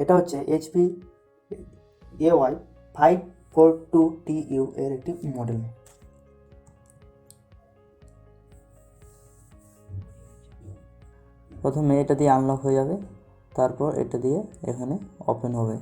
এটা হচ্ছে HP AY542TU এর একটি মডেল। প্রথমে এটা দিয়ে আনলক হয়ে যাবে, তারপর এটা দিয়ে এখানে ওপেন হবে।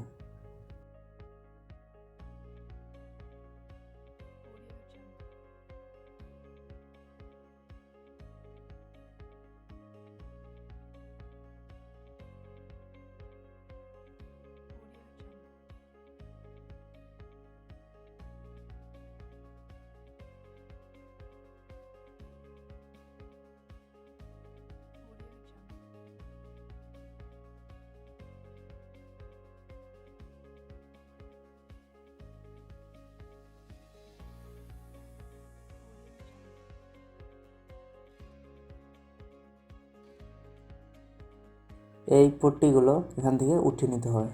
এই পট্টিগুলো এখান থেকে উঠিয়ে নিতে হবে,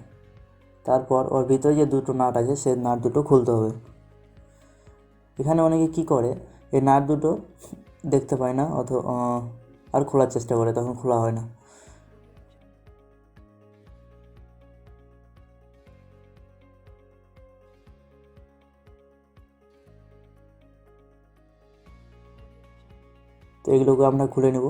তারপর ওর ভিতরে যে দুটো নাট আছে সেই নাট দুটো খুলতে হবে। এখানে অনেকে কি করে, এই নাট দুটো দেখতে পায় না আর খোলার চেষ্টা করে, তখন খোলা হয় না। তো এগুলোকে আমরা খুলে নেব।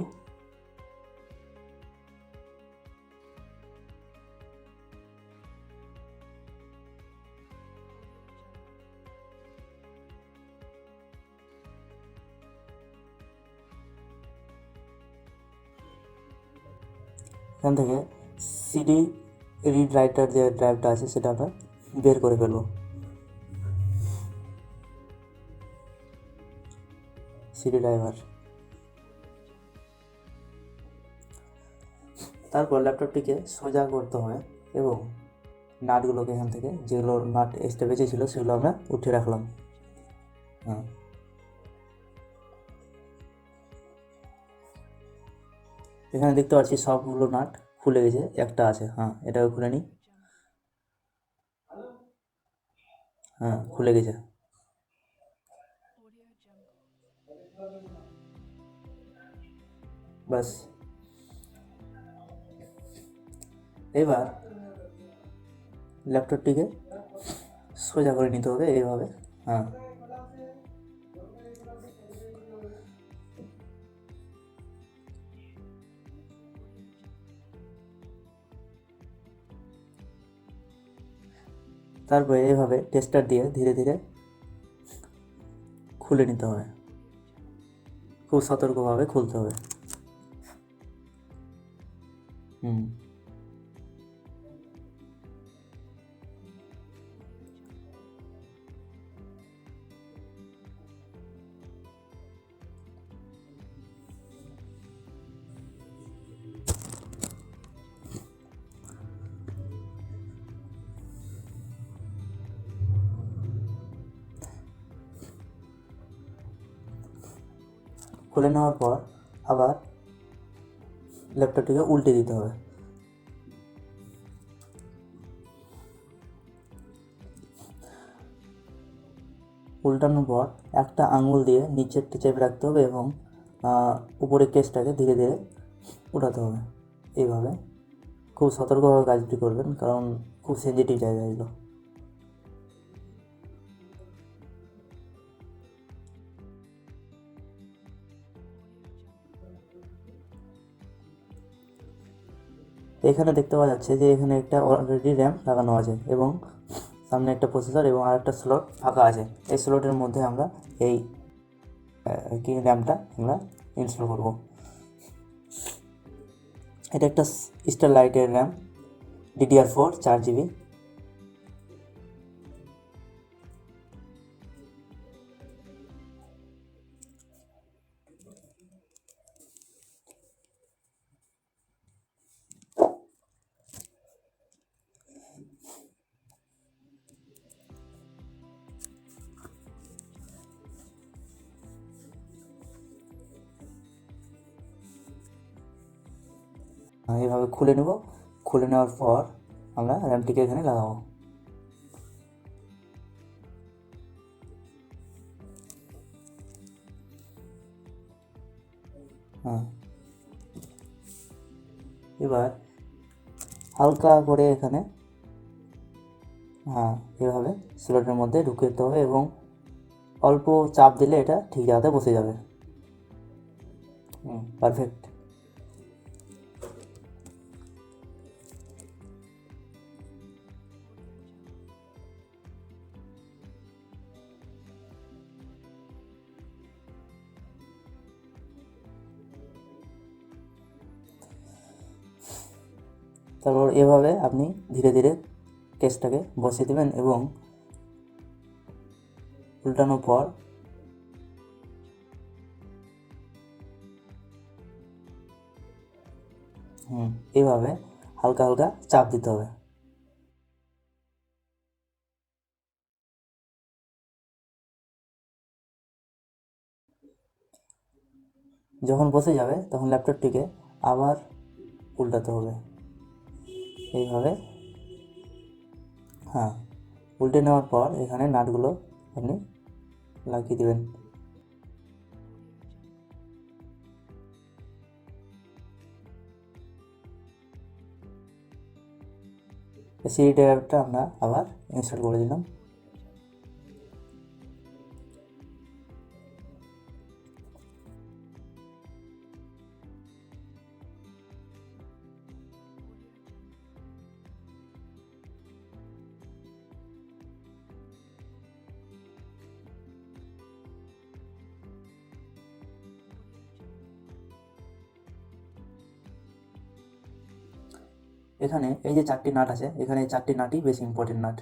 এখান থেকে সিডি রিড রাইটার যে ড্রাইভটা আছে সেটা আমরা বের করে ফেলবো। CD driver. তারপর ল্যাপটপটিকে সোজা করতে হয় এবং নাটগুলোকে এখান থেকে, যেগুলো নাট এক্সট্রা বেঁচে ছিল সেগুলো আমরা উঠিয়ে রাখলাম। হ্যাঁ, এখানে দেখতে পাচ্ছি সবগুলো নাট খুলে গেছে, একটা আছে। হ্যাঁ, এটাকে খুলে নিই। হ্যাঁ, খুলে গেছে। বাস, এবার ল্যাপটপটিকে সোজা করে নিতে হবে এইভাবে। হ্যাঁ, তারপরে এইভাবে টেস্টার দিয়ে ধীরে ধীরে খুলে নিতে হবে, খুব সতর্কভাবে খুলতে হবে। খুলে নেওয়ার পর আবার ল্যাপটপটিকে উল্টে দিতে হবে। উল্টানোর পর একটা আঙুল দিয়ে নিচেরটা চেপে রাখতে হবে এবং উপরের কেসটাকে ধীরে ধীরে উঠাতে হবে। এইভাবে খুব সতর্কভাবে কাজটি করবেন, কারণ খুব সেনজিটিভ জায়গা এগুলো। এখানে দেখতে পাওয়া যাচ্ছে যে এখানে একটা অলরেডি র্যাম লাগানো আছে এবং সামনে একটা প্রসেসর এবং আর একটা স্লট ফাঁকা আছে। এই স্লটের মধ্যে আমরা এই র্যামটা আমরা ইনস্টল করব। এটা একটা স্টারলাইটের র্যাম, DDR4 4 GB। এইভাবে খুলে নেব। খুলে নেওয়ার পর আমরা র্যামটিকে এখানে লাগাবো। হ্যাঁ, এবার হালকা করে এখানে হ্যাঁ, এভাবে স্লটের মধ্যে ঢুকিয়ে দিতে হবে এবং অল্প চাপ দিলে এটা ঠিক জায়গাতে বসে যাবে। পারফেক্ট। তারপর এভাবে আপনি ধীরে ধীরে কেসটাকে বসিয়ে দেবেন এবং উল্টানোর পর এভাবে হালকা হালকা চাপ দিতে হবে। যখন বসে যাবে তখন ল্যাপটপটিকে আবার উল্টাতে হবে এইভাবে। হ্যাঁ, উল্টে নেওয়ার পর এখানে নাটগুলো আপনি লাগিয়ে দেবেন। সিডি ড্রাইভটা আমরা আবার ইনস্টল করে দিলাম। এখানে এই যে 4টি নাট আছে, এখানে এই 4টি নাটই বেশি ইম্পর্টেন্ট নাট।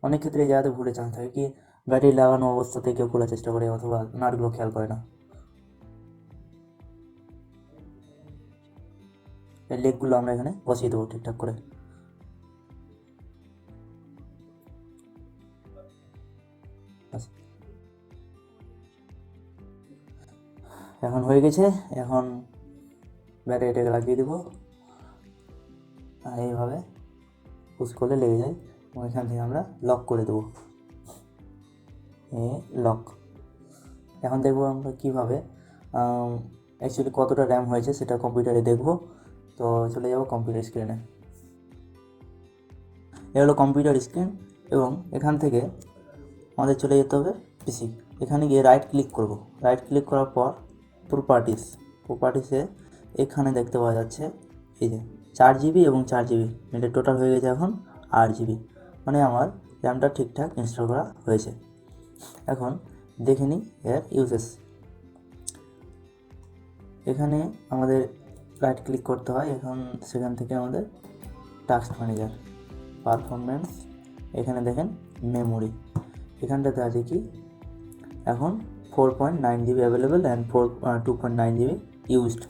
অনেক ক্ষেত্রে এই জায়গাতে ভুলে চান্স থাকে কি ব্যাটারি লাগানো অবস্থাতে কেউ খোলার চেষ্টা করে অথবা নাটগুলো খেয়াল করে না। এই লেগগুলো আমরা এখানে বসিয়ে দেবো ঠিকঠাক করে। এখন হয়ে গেছে। এখন ব্যাটারিটাকে লাগিয়ে দেবো আর এইভাবে পুশ করলে লেগে যায় এবং এখান থেকে আমরা লক করে দেবো। লক। এখন দেখবো আমরা কীভাবে অ্যাকচুয়ালি কতটা র্যাম হয়েছে সেটা কম্পিউটারে দেখবো। তো চলে যাবো কম্পিউটার স্ক্রিনে। এ হলো কম্পিউটার স্ক্রিন এবং এখান থেকে আমাদের চলে যেতে হবে পিসি। এখানে গিয়ে রাইট ক্লিক করব। রাইট ক্লিক করার পর প্রপার্টিসে এখানে দেখতে পাওয়া যাচ্ছে এই যে 4 GB এবং 4 GB মিলে টোটাল হয়ে গেছে এখন 8 GB। মানে আমার র্যামটা ঠিকঠাক ইনস্টল করা হয়েছে। এখন দেখে নিই এর ইউজেস। এখানে আমাদের রাইট ক্লিক করতে হয়। এখন সেখান থেকে আমাদের টাস্ক ম্যানেজার, পারফরমেন্স, এখানে দেখেন মেমোরি, এখানটাতে আছে কি এখন 4.9 GB available and 2.9 GB used.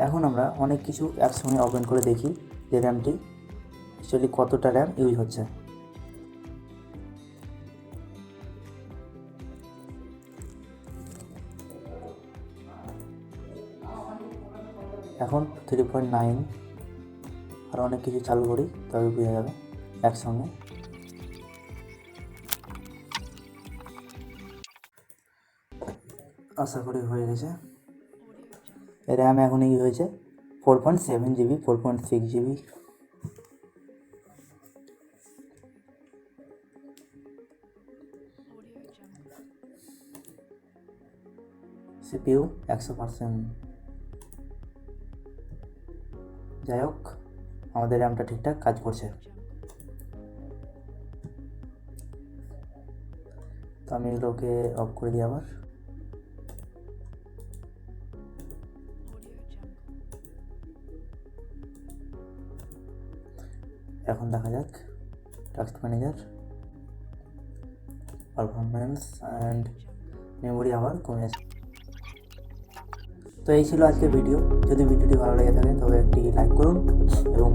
এখন আমরা অনেক কিছু একসঙ্গে ওপেন করে দেখি যে র্যামটি অ্যাকচুয়ালি কতটা র্যাম ইউজ হচ্ছে। এখন 3.9 আর অনেক কিছু চালু করি তবে বোঝা যাবে একসঙ্গে। আশা করি হয়ে গেছে। র্যাম এখন ইউজ হয়েছে 4.7 GB, 4.6 GB। সিপিইউ 100%। যাই হোক, আমাদের র্যামটা ঠিকঠাক কাজ করছে। তো আমি এগুলোকে অফ করে দিই আবার। এখন দেখা যাক task manager, performance and memory আবার কমে আসে। তো এই ছিল আজকের ভিডিও। যদি ভিডিওটি ভালো লেগে থাকে তবে একটি লাইক করুন এবং